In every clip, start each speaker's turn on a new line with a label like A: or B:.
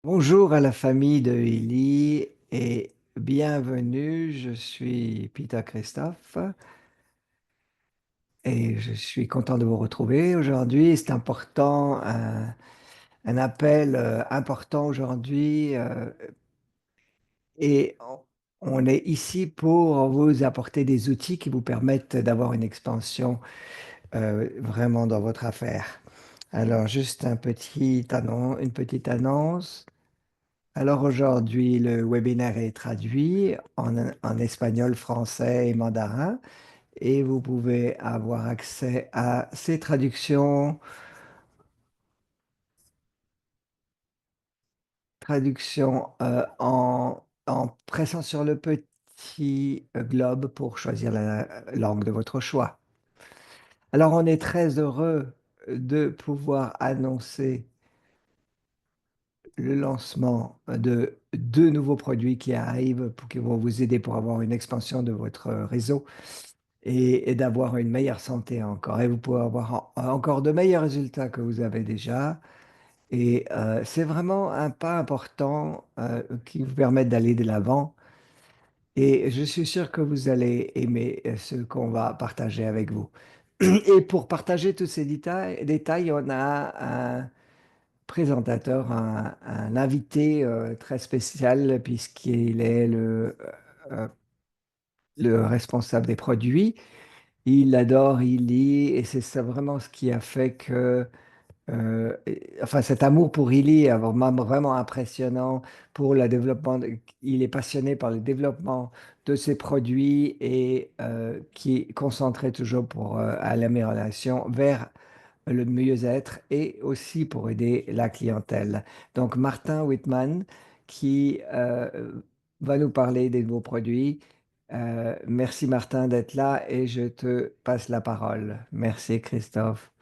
A: Bonjour à la famille de Ellie et bienvenue. Je suis Peter Christophe et je suis content de vous retrouver aujourd'hui. C'est important, un appel important aujourd'hui et on est ici pour vous apporter des outils qui vous permettent d'avoir une expansion vraiment dans votre affaire. Alors, juste une petite annonce. Alors aujourd'hui, le webinaire est traduit en espagnol, français et mandarin et vous pouvez avoir accès à ces traductions en pressant sur le petit globe pour choisir la langue de votre choix. Alors on est très heureux de pouvoir annoncer le lancement de deux nouveaux produits qui arrivent qui vont vous aider pour avoir une expansion de votre réseau et d'avoir une meilleure santé encore. Et vous pouvez avoir encore de meilleurs résultats que vous avez déjà. Et c'est vraiment un pas important qui vous permet d'aller de l'avant. Et je suis sûr que vous allez aimer ce qu'on va partager avec vous. Et pour partager tous ces détails, on a un présentateur, un invité très spécial puisqu'il est euh, le responsable des produits. Il adore, il lit, et c'est ça vraiment ce qui a fait que, enfin, cet amour pour Illy est vraiment impressionnant pour le développement. Il est passionné par le développement de ses produits et qui est concentré toujours pour à l'amélioration vers le mieux-être et aussi pour aider la clientèle. Donc, Martin Whitman qui va nous parler des nouveaux produits. Merci Martin d'être là et je te passe la parole. Merci Christophe.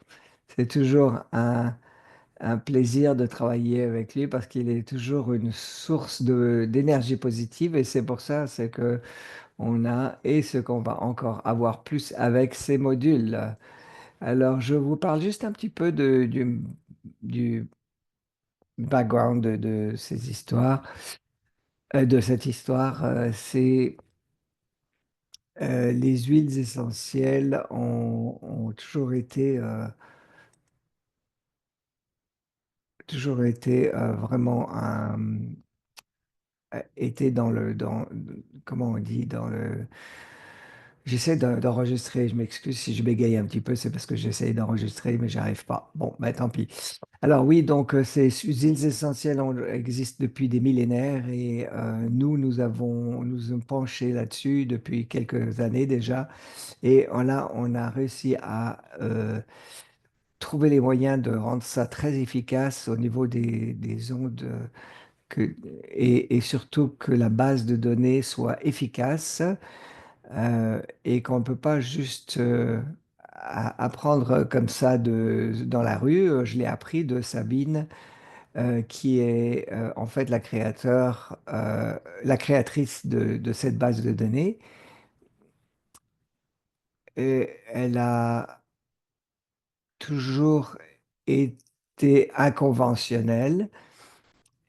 A: C'est toujours un plaisir de travailler avec lui parce qu'il est toujours une source d'énergie positive et c'est pour ça c'est que on a et ce qu'on va encore avoir plus avec ces modules. Alors, je vous parle juste un petit peu du background de ces histoires, de cette histoire. C'est les huiles essentielles ont toujours été vraiment été comment on dit, j'essaie d'enregistrer, je m'excuse si je bégaye un petit peu, c'est parce que j'essaie d'enregistrer, mais j'arrive pas. Bon, ben tant pis. Alors oui, donc ces huiles essentielles existent depuis des millénaires et nous sommes penchés là-dessus depuis quelques années déjà. Et on a réussi à trouver les moyens de rendre ça très efficace au niveau des ondes que, et surtout que la base de données soit efficace et qu'on ne peut pas juste apprendre comme ça dans la rue. Je l'ai appris de Sabine, qui est en fait la créatrice de cette base de données. Et elle a toujours été inconventionnelle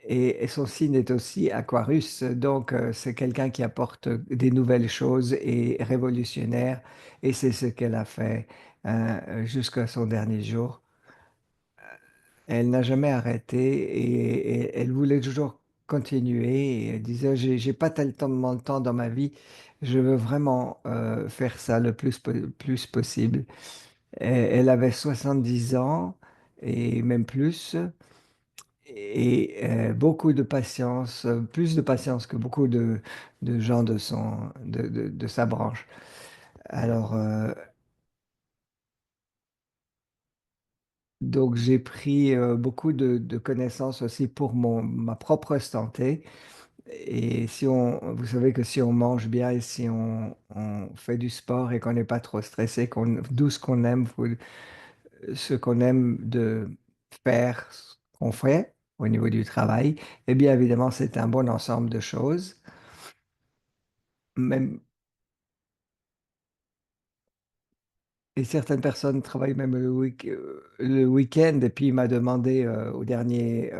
A: et son signe est aussi Aquarius. Donc, c'est quelqu'un qui apporte des nouvelles choses et révolutionnaire. Et c'est ce qu'elle a fait jusqu'à son dernier jour. Elle n'a jamais arrêté et elle voulait toujours continuer. Et elle disait, j'ai pas tellement de temps dans ma vie. Je veux vraiment faire ça le plus possible. Elle avait 70 ans et même plus. Et beaucoup de patience, plus de patience que beaucoup de gens de sa branche. Alors, donc j'ai pris beaucoup de connaissances aussi pour ma propre santé. Et si vous savez que si on mange bien et si on fait du sport et qu'on n'est pas trop stressé, d'où ce qu'on aime de faire, ce qu'on fait au niveau du travail, eh bien évidemment, c'est un bon ensemble de choses. Même, et certaines personnes travaillent même le week-end. Et puis il m'a demandé au dernier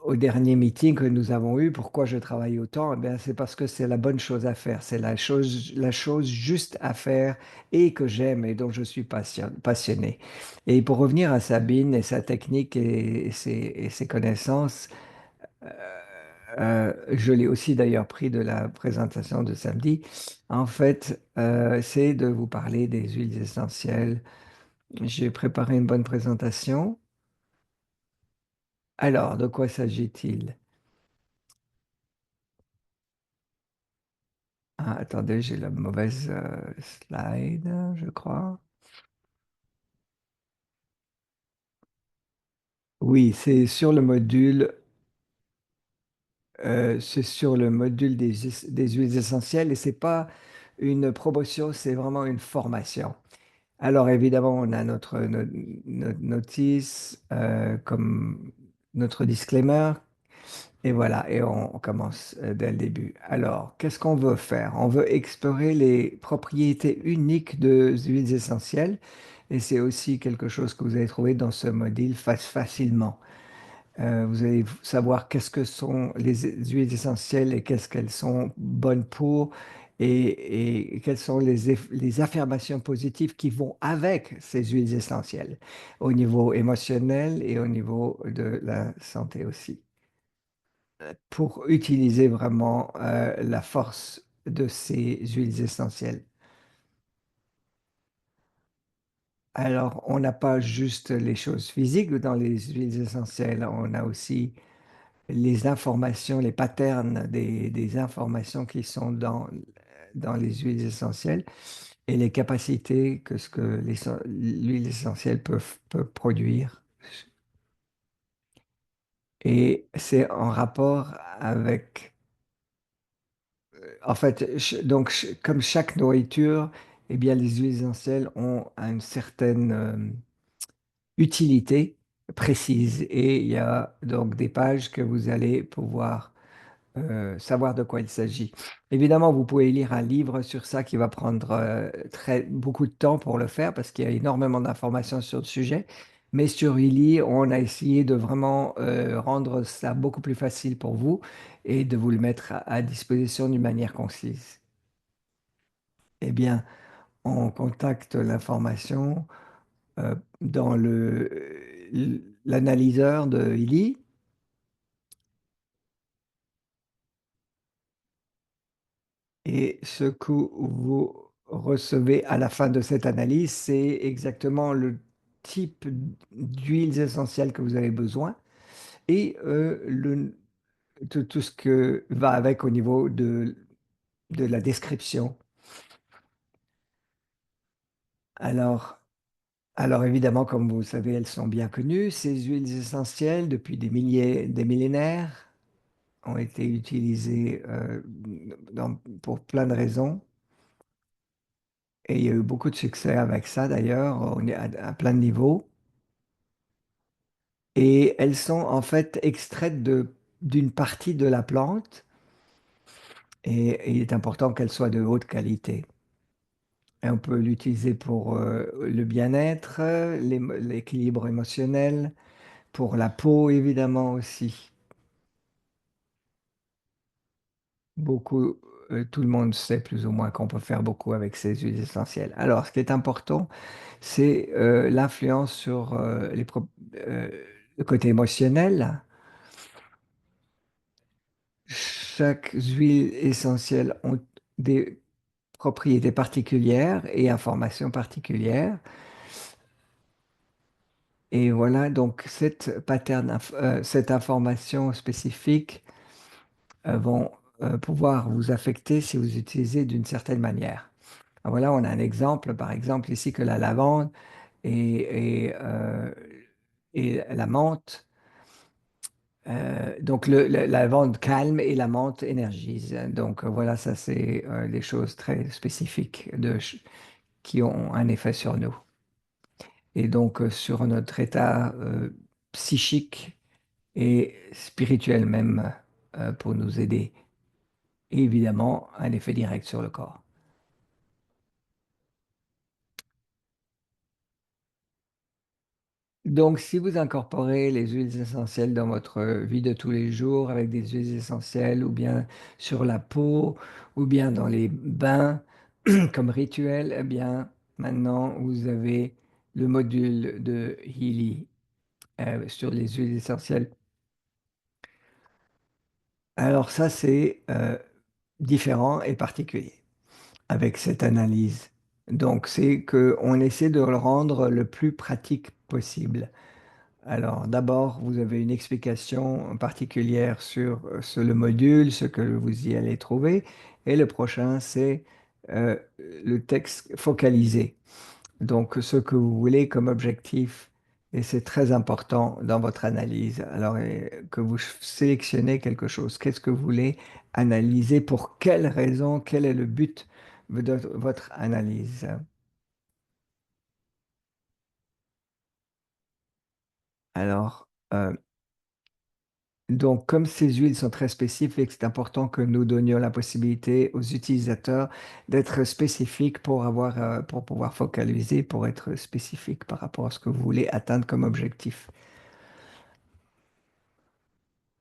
A: au dernier meeting que nous avons eu, pourquoi je travaille autant? Eh bien, c'est parce que c'est la bonne chose à faire. C'est la chose juste à faire et que j'aime et dont je suis passionné. Et pour revenir à Sabine et sa technique et ses connaissances, je l'ai aussi d'ailleurs pris de la présentation de samedi. En fait, c'est de vous parler des huiles essentielles. J'ai préparé une bonne présentation. Alors, de quoi s'agit-il? Ah, attendez, j'ai la mauvaise slide, je crois. Oui, c'est sur le module des huiles essentielles et c'est pas une promotion, c'est vraiment une formation. Alors évidemment, on a notre notice comme notre disclaimer et voilà, et on commence dès le début. Alors, qu'est-ce qu'on veut faire? On veut explorer les propriétés uniques de huiles essentielles et c'est aussi quelque chose que vous allez trouver dans ce module facilement. Vous allez savoir qu'est-ce que sont les huiles essentielles et qu'est-ce qu'elles sont bonnes pour et quelles sont les affirmations positives qui vont avec ces huiles essentielles au niveau émotionnel et au niveau de la santé aussi. Pour utiliser vraiment la force de ces huiles essentielles. Alors, on n'a pas juste les choses physiques dans les huiles essentielles, on a aussi les informations, les patterns des informations qui sont dans les huiles essentielles et les capacités que ce que l'huile essentielle peut produire. Et c'est en rapport avec, en fait, comme chaque nourriture, eh bien, les huiles essentielles ont une certaine utilité précise. Et il y a donc des pages que vous allez pouvoir savoir de quoi il s'agit. Évidemment, vous pouvez lire un livre sur ça qui va prendre beaucoup de temps pour le faire parce qu'il y a énormément d'informations sur le sujet. Mais sur Illy, on a essayé de vraiment rendre ça beaucoup plus facile pour vous et de vous le mettre à disposition d'une manière concise. Eh bien, on contacte l'information dans l'analyseur de Illy. Et ce que vous recevez à la fin de cette analyse, c'est exactement le type d'huiles essentielles que vous avez besoin et tout ce que va avec au niveau de la description. Alors, alors évidemment, comme vous le savez, elles sont bien connues. Ces huiles essentielles, depuis des millénaires, ont été utilisées pour plein de raisons. Et il y a eu beaucoup de succès avec ça d'ailleurs, on est à plein de niveaux. Et elles sont en fait extraites d'une partie de la plante et il est important qu'elles soient de haute qualité. Et on peut l'utiliser pour le bien-être, l'équilibre émotionnel, pour la peau évidemment aussi. Beaucoup, tout le monde sait plus ou moins qu'on peut faire beaucoup avec ces huiles essentielles. Alors, ce qui est important, c'est l'influence sur euh, le côté émotionnel. Chaque huile essentielle ont des propriétés particulières et informations particulières. Et voilà, donc cette information spécifique vont pouvoir vous affecter si vous utilisez d'une certaine manière. Voilà, on a un exemple, par exemple ici que la lavande et la menthe. Donc la lavande calme et la menthe énergise. Donc voilà, ça c'est des choses très spécifiques qui ont un effet sur nous. Et donc sur notre état psychique et spirituel même pour nous aider. Et évidemment, un effet direct sur le corps. Donc, si vous incorporez les huiles essentielles dans votre vie de tous les jours, avec des huiles essentielles ou bien sur la peau ou bien dans les bains comme rituel, eh bien, maintenant, vous avez le module de Healy sur les huiles essentielles. Alors ça, c'est différent et particulier avec cette analyse. Donc, c'est qu'on essaie de le rendre le plus pratique possible. Alors, d'abord, vous avez une explication particulière sur le module, ce que vous y allez trouver. Et le prochain, c'est euh, le texte focalisé. Donc, ce que vous voulez comme objectif, et c'est très important dans votre analyse. Alors, que vous sélectionnez quelque chose. Qu'est-ce que vous voulez analyser? Pour quelle raison? Quel est le but de votre analyse? Alors, donc, comme ces huiles sont très spécifiques, c'est important que nous donnions la possibilité aux utilisateurs d'être spécifiques pour pouvoir focaliser, pour être spécifique par rapport à ce que vous voulez atteindre comme objectif.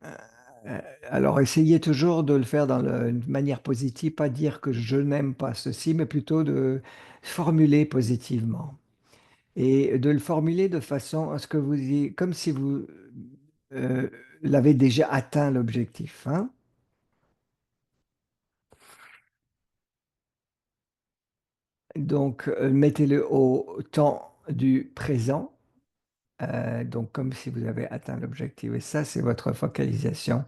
A: Euh, alors, essayez toujours de le faire une manière positive, pas dire que je n'aime pas ceci, mais plutôt de formuler positivement. Et de le formuler de façon à ce que comme si vous euh, l'avez déjà atteint l'objectif, hein. Donc, mettez-le au temps du présent, donc comme si vous avez atteint l'objectif. Et ça, c'est votre focalisation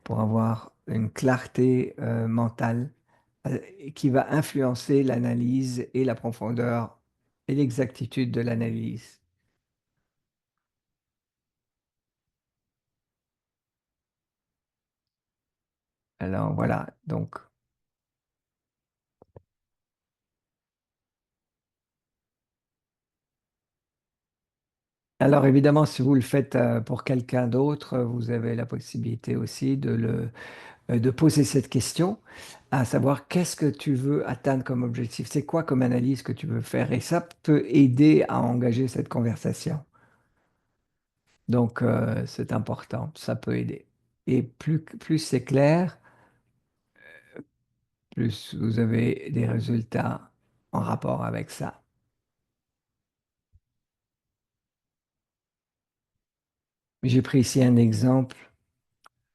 A: pour avoir une clarté mentale euh, qui va influencer l'analyse et la profondeur et l'exactitude de l'analyse. Alors voilà, donc, alors évidemment, si vous le faites pour quelqu'un d'autre, vous avez la possibilité aussi de poser cette question, à savoir qu'est-ce que tu veux atteindre comme objectif? C'est quoi comme analyse que tu veux faire? Et ça peut aider à engager cette conversation. Donc, c'est important, ça peut aider. Et plus c'est clair, plus vous avez des résultats en rapport avec ça. J'ai pris ici un exemple.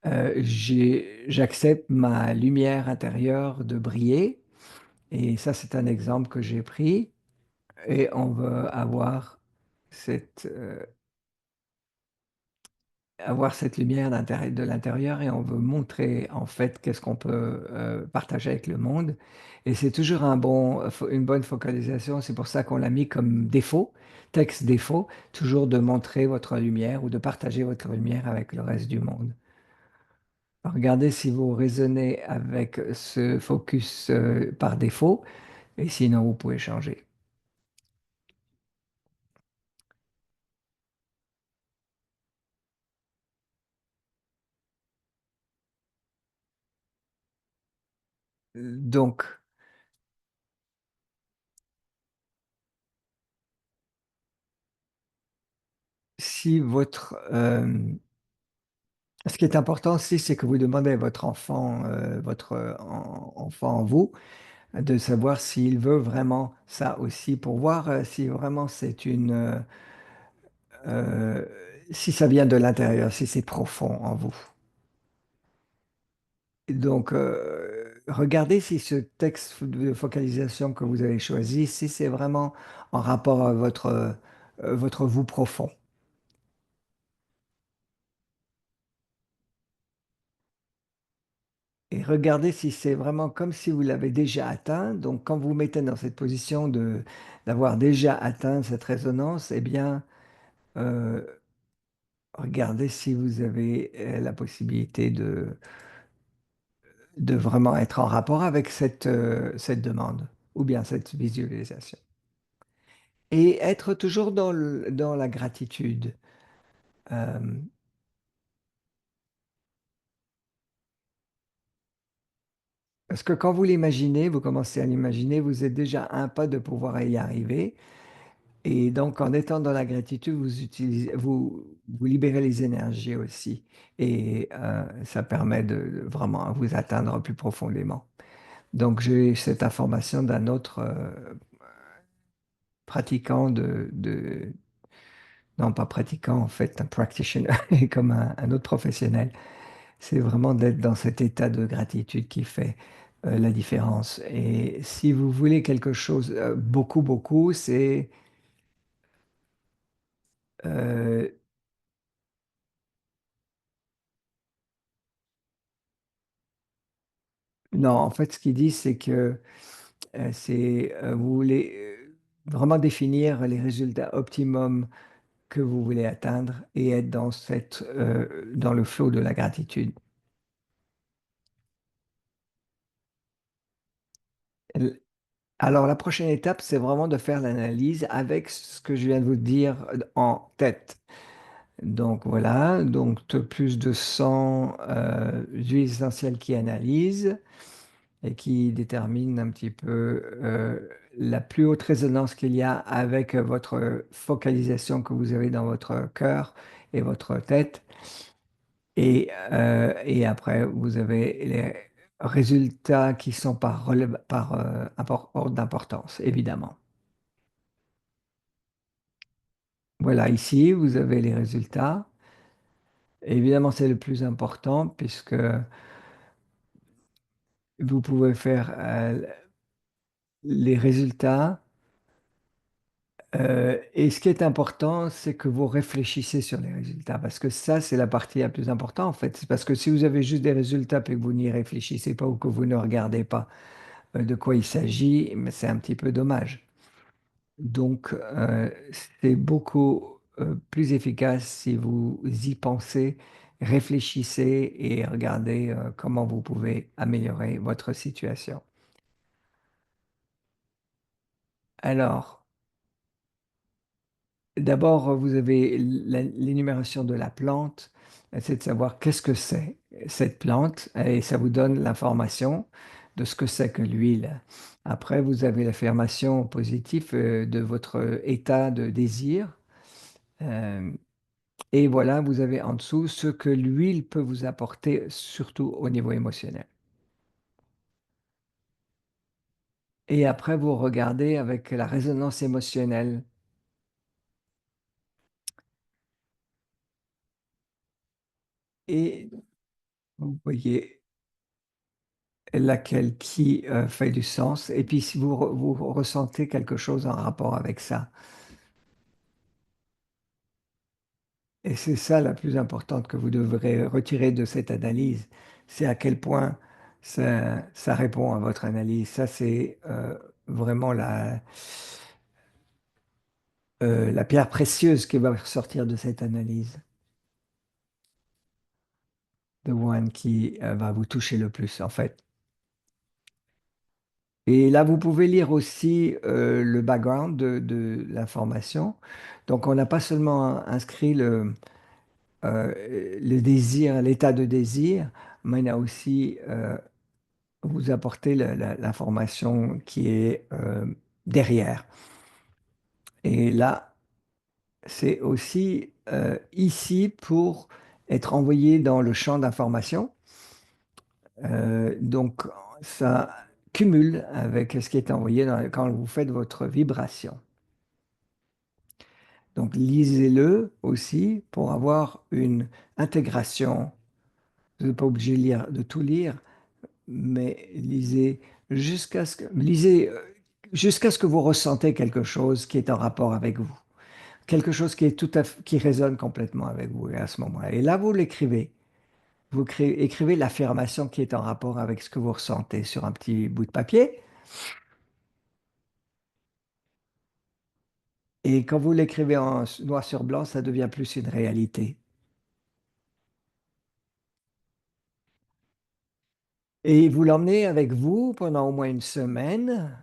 A: J'accepte ma lumière intérieure de briller. Et ça, c'est un exemple que j'ai pris. Et on veut cette, euh, avoir cette lumière de l'intérieur et on veut montrer en fait qu'est-ce qu'on peut partager avec le monde. Et c'est toujours une bonne focalisation. C'est pour ça qu'on l'a mis comme défaut, texte défaut, toujours de montrer votre lumière ou de partager votre lumière avec le reste du monde. Regardez si vous raisonnez avec ce focus par défaut et sinon vous pouvez changer. Donc, si votre, ce qui est important aussi, c'est que vous demandez à votre enfant, enfant en vous, de savoir s'il veut vraiment ça aussi, pour voir si vraiment euh, si ça vient de l'intérieur, si c'est profond en vous. Et donc, regardez si ce texte de focalisation que vous avez choisi, si c'est vraiment en rapport à votre vous profond. Et regardez si c'est vraiment comme si vous l'avez déjà atteint. Donc, quand vous vous mettez dans cette position d'avoir déjà atteint cette résonance, eh bien, euh, regardez si vous avez la possibilité de vraiment être en rapport avec cette demande ou bien cette visualisation. Et être toujours dans la gratitude. Euh, Parce que quand vous l'imaginez, vous commencez à l'imaginer, vous êtes déjà un pas de pouvoir y arriver. Et donc, en étant dans la gratitude, vous libérez les énergies aussi. Et ça permet de vraiment vous atteindre plus profondément. Donc, j'ai cette information d'un autre pratiquant non pas pratiquant en fait, un practitioner, comme un autre professionnel. C'est vraiment d'être dans cet état de gratitude qui fait la différence. Et si vous voulez quelque chose, beaucoup, beaucoup, c'est euh, non, en fait, ce qu'il dit, c'est que vous voulez vraiment définir les résultats optimums que vous voulez atteindre et être dans le flow de la gratitude. L- Alors, la prochaine étape, c'est vraiment de faire l'analyse avec ce que je viens de vous dire en tête. Donc voilà, donc plus de 100 huiles essentielles qui analysent et qui déterminent un petit peu la plus haute résonance qu'il y a avec votre focalisation que vous avez dans votre cœur et votre tête. Et après, vous avez les résultats qui sont par ordre d'importance, évidemment. Voilà, ici, vous avez les résultats. Évidemment, c'est le plus important puisque vous pouvez faire les résultats. Et ce qui est important, c'est que vous réfléchissez sur les résultats, parce que ça, c'est la partie la plus importante, en fait. C'est parce que si vous avez juste des résultats et que vous n'y réfléchissez pas ou que vous ne regardez pas de quoi il s'agit, mais c'est un petit peu dommage. Donc, c'est beaucoup plus efficace si vous y pensez, réfléchissez et regardez comment vous pouvez améliorer votre situation. Alors, d'abord, vous avez l'énumération de la plante, c'est de savoir qu'est-ce que c'est cette plante, et ça vous donne l'information de ce que c'est que l'huile. Après, vous avez l'affirmation positive de votre état de désir. euh, et voilà, vous avez en dessous ce que l'huile peut vous apporter, surtout au niveau émotionnel. Et après, vous regardez avec la résonance émotionnelle. Et vous voyez laquelle qui, fait du sens et puis si vous ressentez quelque chose en rapport avec ça et c'est ça la plus importante que vous devrez retirer de cette analyse. C'est à quel point ça répond à votre analyse. Ça, c'est, vraiment la pierre précieuse qui va ressortir de cette analyse. The one qui, va vous toucher le plus, en fait. Et là, vous pouvez lire aussi le background de l'information. Donc, on n'a pas seulement inscrit le désir, l'état de désir, mais on a aussi vous apporté l'information qui est derrière. Et là, c'est aussi ici pour être envoyé dans le champ d'information. Donc, ça cumule avec ce qui est envoyé quand vous faites votre vibration. Donc, lisez-le aussi pour avoir une intégration. Vous n'êtes pas obligé de tout lire, mais lisez jusqu'à ce que vous ressentez quelque chose qui est en rapport avec vous. Quelque chose qui est qui résonne complètement avec vous et à ce moment-là. Et là, vous l'écrivez. Écrivez l'affirmation qui est en rapport avec ce que vous ressentez sur un petit bout de papier. Et quand vous l'écrivez en noir sur blanc, ça devient plus une réalité. Et vous l'emmenez avec vous pendant au moins une semaine.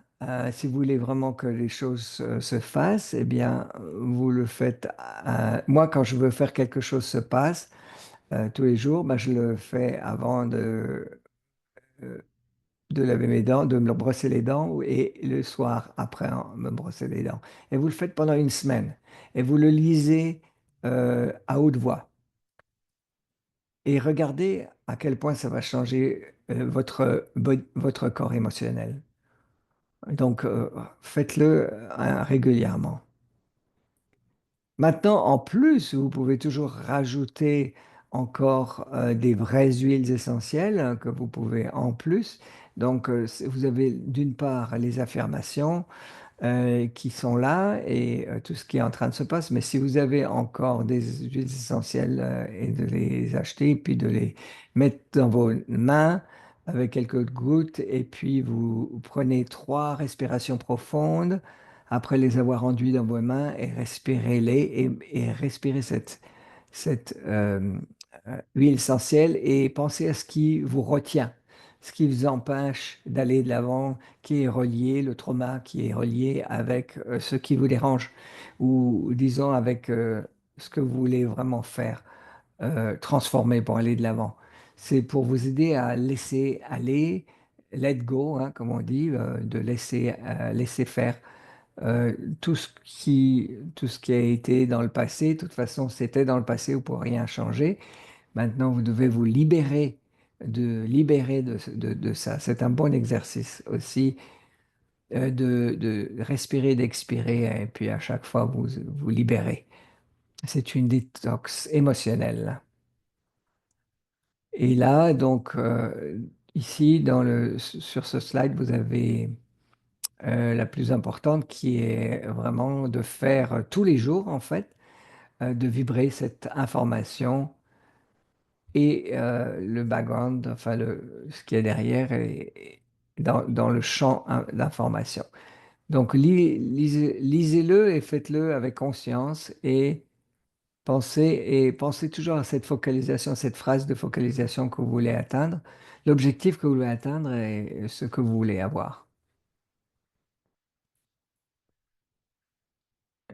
A: Si vous voulez vraiment que les choses se fassent, eh bien, vous le faites. Moi, quand je veux faire quelque chose se passe tous les jours, ben, je le fais avant de laver mes dents, de me brosser les dents et le soir après me brosser les dents. Et vous le faites pendant une semaine. Et vous le lisez à haute voix. Et regardez à quel point ça va changer votre corps émotionnel. Donc, faites-le régulièrement. Maintenant, en plus, vous pouvez toujours rajouter encore des vraies huiles essentielles que vous pouvez en plus. Donc, vous avez d'une part les affirmations, qui sont là et tout ce qui est en train de se passer. Mais si vous avez encore des huiles essentielles et de les acheter, puis de les mettre dans vos mains avec quelques gouttes, et puis vous prenez 3 respirations profondes après les avoir enduits dans vos mains et respirez-les et respirez cette huile essentielle et pensez à ce qui vous retient, ce qui vous empêche d'aller de l'avant, qui est relié, le trauma qui est relié avec ce qui vous dérange, ou disons avec ce que vous voulez vraiment faire, transformer pour aller de l'avant. C'est pour vous aider à laisser aller, let go, hein, comme on dit, de laisser faire euh, tout ce qui a été dans le passé. De toute façon, c'était dans le passé, vous ne pouvez rien changer. Maintenant, vous devez vous libérer de ça. C'est un bon exercice aussi de respirer, d'expirer, et puis à chaque fois, vous libérez. C'est une détox émotionnelle. Et là, donc, ici, sur ce slide, vous avez la plus importante qui est vraiment de faire tous les jours, en fait, de vibrer cette information et le background, enfin ce qu'il y a derrière dans le champ d'information. Donc lisez-le et faites-le avec conscience et pensez toujours à cette focalisation, cette phrase de focalisation que vous voulez atteindre, l'objectif que vous voulez atteindre et ce que vous voulez avoir.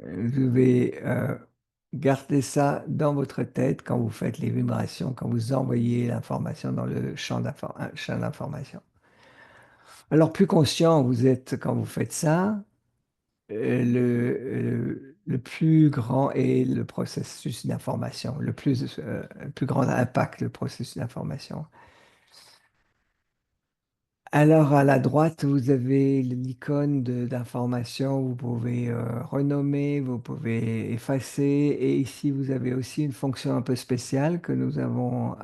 A: Vous devez garder ça dans votre tête quand vous faites les vibrations, quand vous envoyez l'information dans le champ d'information. Alors, plus conscient vous êtes quand vous faites ça, le plus grand est le processus d'information, le plus grand impact, le processus d'information. Alors, à la droite, vous avez l'icône d'information. Vous pouvez renommer, vous pouvez effacer. Et ici, vous avez aussi une fonction un peu spéciale que nous avons,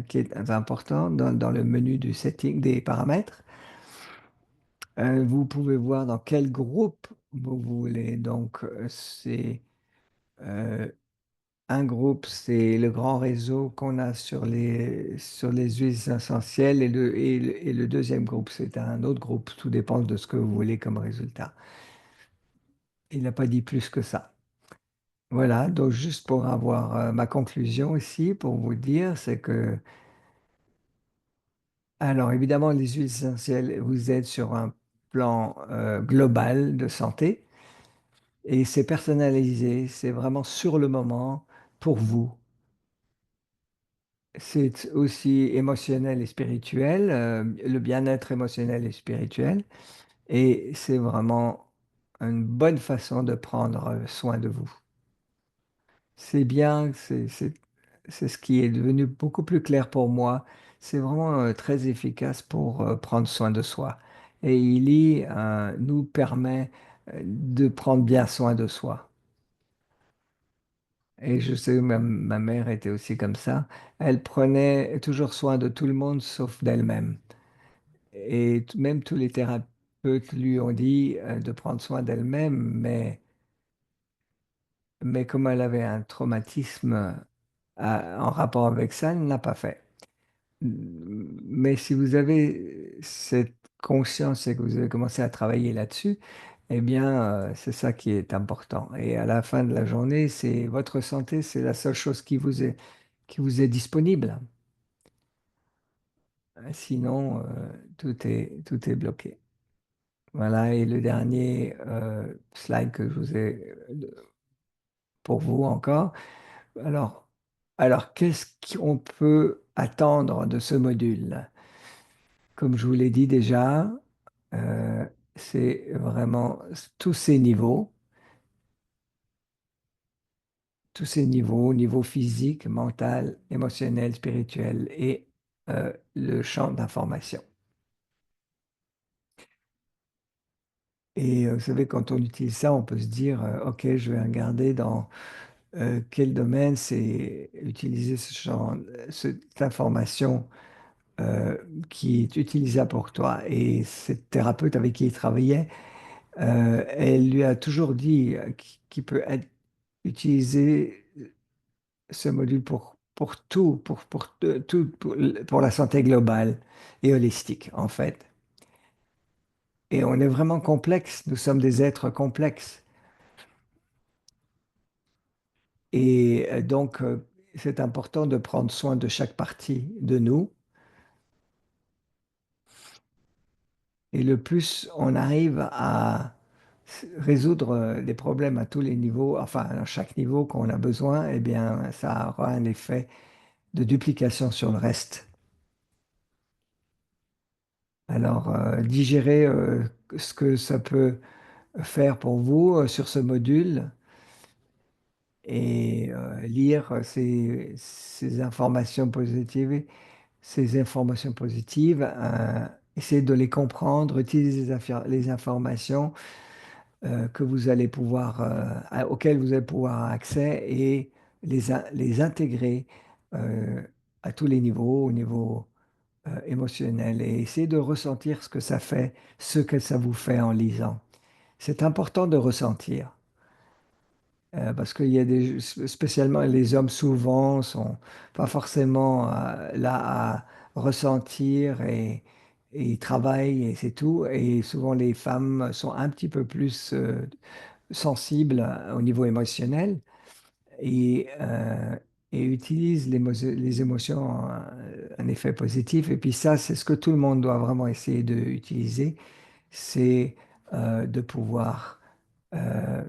A: qui est importante dans le menu du setting des paramètres. Vous pouvez voir dans quel groupe vous voulez. Donc, c'est euh, un groupe, c'est le grand réseau qu'on a sur les huiles essentielles et le deuxième groupe, c'est un autre groupe. Tout dépend de ce que vous voulez comme résultat. Il n'a pas dit plus que ça. Voilà, donc juste pour avoir ma conclusion ici, pour vous dire, c'est que, alors évidemment, les huiles essentielles vous aident sur un plan global de santé et c'est personnalisé, c'est vraiment sur le moment pour vous. C'est aussi émotionnel et spirituel, le bien-être émotionnel et spirituel. Et c'est vraiment une bonne façon de prendre soin de vous. C'est bien, c'est ce qui est devenu beaucoup plus clair pour moi. C'est vraiment très efficace pour prendre soin de soi. Et Illy nous permet de prendre bien soin de soi. Et je sais, ma mère était aussi comme ça. Elle prenait toujours soin de tout le monde sauf d'elle-même. Et même tous les thérapeutes lui ont dit de prendre soin d'elle-même, mais comme elle avait un traumatisme en rapport avec ça, elle ne l'a pas fait. Mais si vous avez cette conscience et que vous avez commencé à travailler là-dessus, eh bien, c'est ça qui est important. Et à la fin de la journée, c'est votre santé, c'est la seule chose qui vous est disponible. Sinon, tout est bloqué. Voilà, et le dernier slide que je vous ai pour vous encore. Alors, alors qu'est-ce qu'on peut attendre de ce module? comme je vous l'ai dit déjà, euh, c'est vraiment tous ces niveaux, tous ces niveaux, niveau physique, mental, émotionnel, spirituel et le champ d'information. Et vous savez, quand on utilise ça, on peut se dire, OK, je vais regarder dans quel domaine c'est utiliser ce champ, cette information euh, qui est utilisable pour toi. Et cette thérapeute avec qui il travaillait, elle lui a toujours dit qu'il peut utiliser ce module pour tout, tout, pour la santé globale et holistique, en fait. Et on est vraiment complexe, nous sommes des êtres complexes. Et donc, c'est important de prendre soin de chaque partie de nous. Et le plus on arrive à résoudre des problèmes à tous les niveaux, enfin à chaque niveau qu'on a besoin, eh bien, ça aura un effet de duplication sur le reste. Alors, digérez ce que ça peut faire pour vous sur ce module et lire ces informations positives, essayer de les comprendre, utiliser les informations que vous allez pouvoir, auxquelles vous allez pouvoir avoir accès et les intégrer euh, à tous les niveaux, au niveau émotionnel, et essayer de ressentir ce que ça fait, ce que ça vous fait en lisant. C'est important de ressentir. Parce qu'il y a spécialement les hommes souvent sont pas forcément là à ressentir et ils travaillent et c'est tout. Et souvent les femmes sont un petit peu plus sensibles au niveau émotionnel et, euh, et utilisent les émotions en un effet positif. Et puis ça, c'est ce que tout le monde doit vraiment essayer d'utiliser, c'est de pouvoir euh,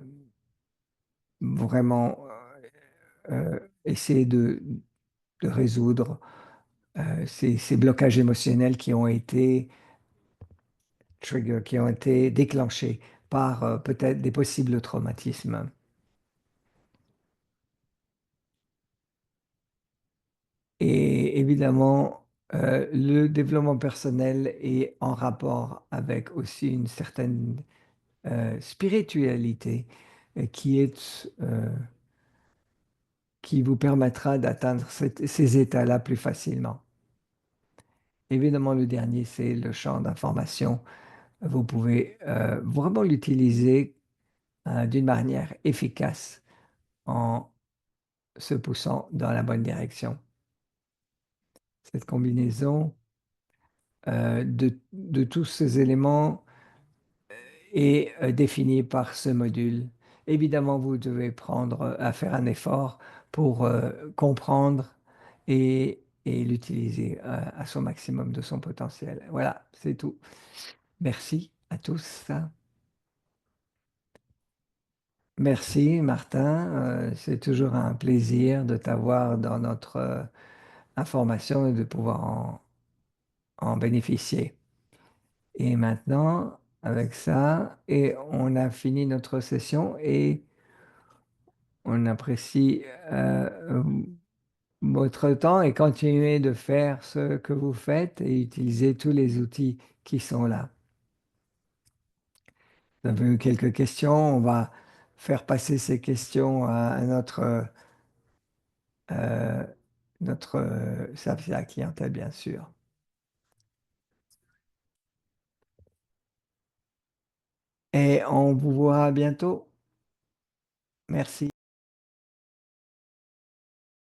A: vraiment essayer de résoudre ces blocages émotionnels qui ont été qui ont été déclenchés par peut-être des possibles traumatismes. Et évidemment, le développement personnel est en rapport avec aussi une certaine spiritualité qui qui vous permettra d'atteindre ces états-là plus facilement. Évidemment, le dernier, c'est le champ d'information. Vous pouvez vraiment l'utiliser d'une manière efficace en se poussant dans la bonne direction. Cette combinaison de tous ces éléments est définie par ce module. Évidemment, vous devez prendre à faire un effort pour comprendre et l'utiliser à son maximum de son potentiel. Voilà, c'est tout. Merci à tous. Merci Martin, c'est toujours un plaisir de t'avoir dans notre information et de pouvoir en bénéficier. Et maintenant, avec ça, et on a fini notre session et on apprécie votre temps et continuez de faire ce que vous faites et utiliser tous les outils qui sont là. Vous avez eu quelques questions, on va faire passer ces questions à euh, notre service à la clientèle, bien sûr. Et on vous voit bientôt. Merci.